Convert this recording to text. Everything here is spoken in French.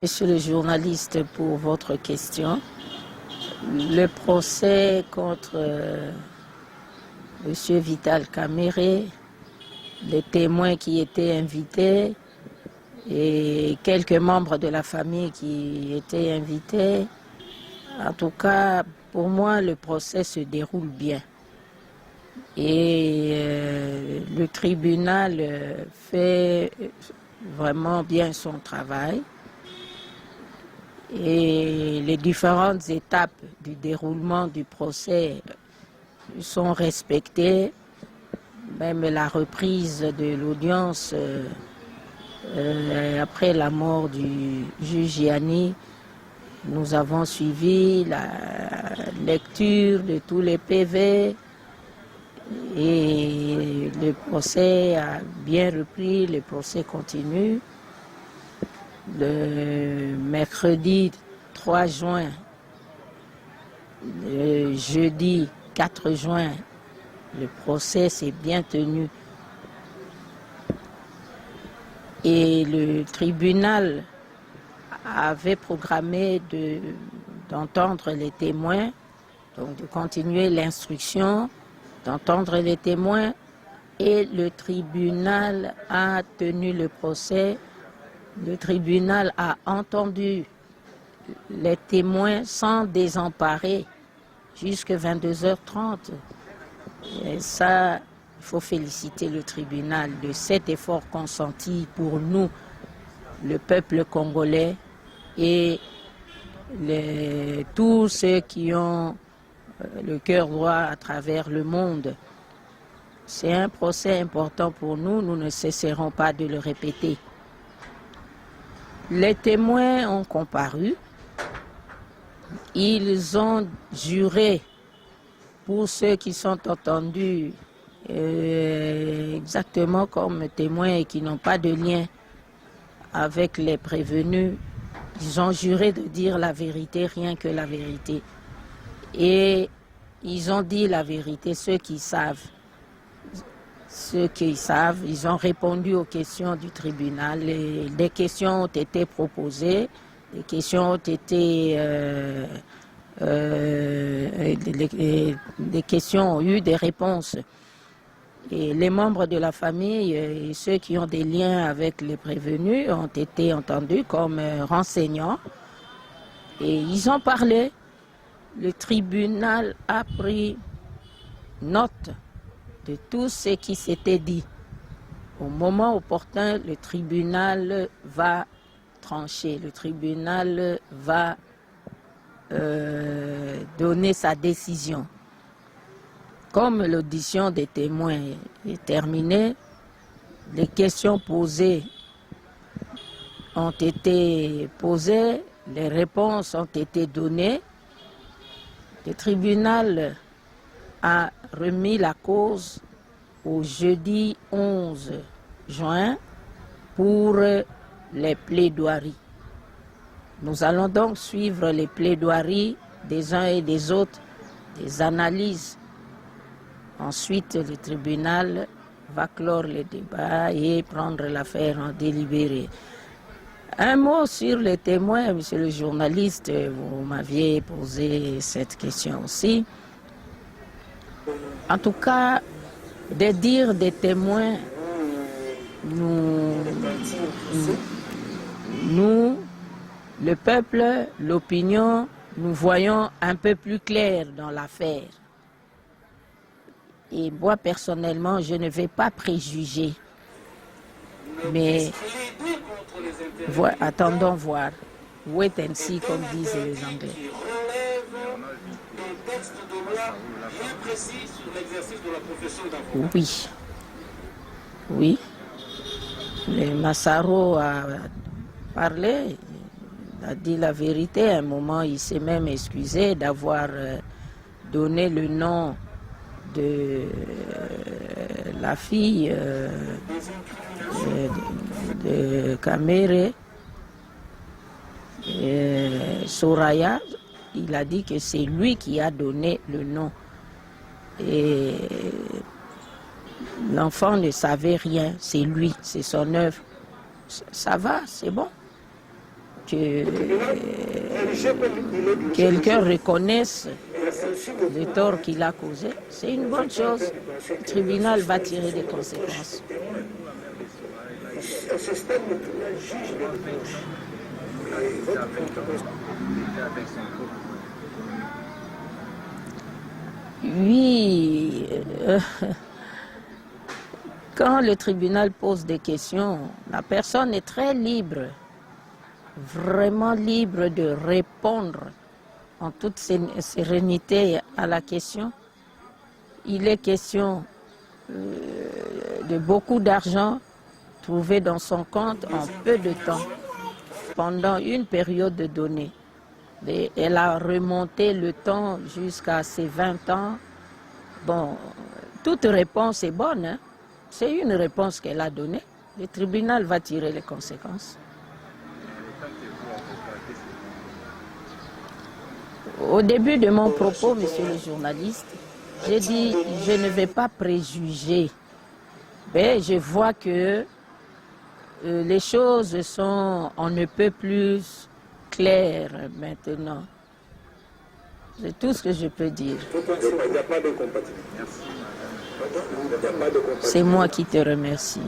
Monsieur le journaliste, pour votre question, le procès contre Monsieur Vital Kamerhe, les témoins qui étaient invités et quelques membres de la famille qui étaient invités, en tout cas, pour moi, le procès se déroule bien. Et le tribunal fait vraiment bien son travail. Et les différentes étapes du déroulement du procès sont respectées. Même la reprise de l'audience après la mort du juge Yanni, nous avons suivi la lecture de tous les PV et le procès a bien repris, le procès continue. Le mercredi 3 juin, le jeudi 4 juin, le procès s'est bien tenu. Et le tribunal avait programmé d'entendre les témoins, donc de continuer l'instruction, d'entendre les témoins, et le tribunal a tenu le procès. Le tribunal a entendu les témoins sans désemparer jusqu'à 22h30. Et ça, il faut féliciter le tribunal de cet effort consenti pour nous, le peuple congolais, et tous ceux qui ont le cœur droit à travers le monde. C'est un procès important pour nous, nous ne cesserons pas de le répéter. Les témoins ont comparu, ils ont juré pour ceux qui sont entendus exactement comme témoins et qui n'ont pas de lien avec les prévenus. Ils ont juré de dire la vérité, rien que la vérité. Et ils ont dit la vérité, ceux qui savent. Ceux qui savent, ils ont répondu aux questions du tribunal. Des questions ont été proposées, des questions ont été... des questions ont eu des réponses. Et les membres de la famille et ceux qui ont des liens avec les prévenus ont été entendus comme renseignants. Et ils ont parlé. Le tribunal a pris note de tout ce qui s'était dit. Au moment opportun, le tribunal va trancher, le tribunal va donner sa décision. Comme l'audition des témoins est terminée, les questions posées ont été posées, les réponses ont été données. Le tribunal a remis la cause au jeudi 11 juin pour les plaidoiries. Nous allons donc suivre les plaidoiries des uns et des autres, des analyses. Ensuite, le tribunal va clore le débat et prendre l'affaire en délibéré. Un mot sur les témoins, monsieur le journaliste, vous m'aviez posé cette question aussi. En tout cas, des dires des témoins, nous, le peuple, l'opinion, nous voyons un peu plus clair dans l'affaire. Et moi, personnellement, je ne vais pas préjuger. Mais attendons voir. Wait and see, comme disent les Anglais. Oui. Oui. Le Massaro a parlé, il a dit la vérité. À un moment, il s'est même excusé d'avoir donné le nom de la fille de Kamerhe, Soraya. Il a dit que c'est lui qui a donné le nom. Et l'enfant ne savait rien, c'est lui, c'est son œuvre. Ça va, c'est bon. que quelqu'un reconnaisse le tort qu'il a causé, c'est une bonne chose. Le tribunal va tirer des conséquences. À ce stade, le tribunal juge les reproches. Oui, quand le tribunal pose des questions, la personne est très libre, vraiment libre de répondre en toute sérénité à la question. Il est question de beaucoup d'argent trouvé dans son compte en peu de temps, pendant une période donnée. Et elle a remonté le temps jusqu'à ses 20 ans. Bon, toute réponse est bonne, hein? C'est une réponse qu'elle a donnée. Le tribunal va tirer les conséquences. Au début de mon propos, monsieur le journaliste, j'ai dit je ne vais pas préjuger. Mais je vois que les choses sont on ne peut plus claires maintenant. C'est tout ce que je peux dire. Il n'y a pas de compatibilité. C'est moi qui te remercie.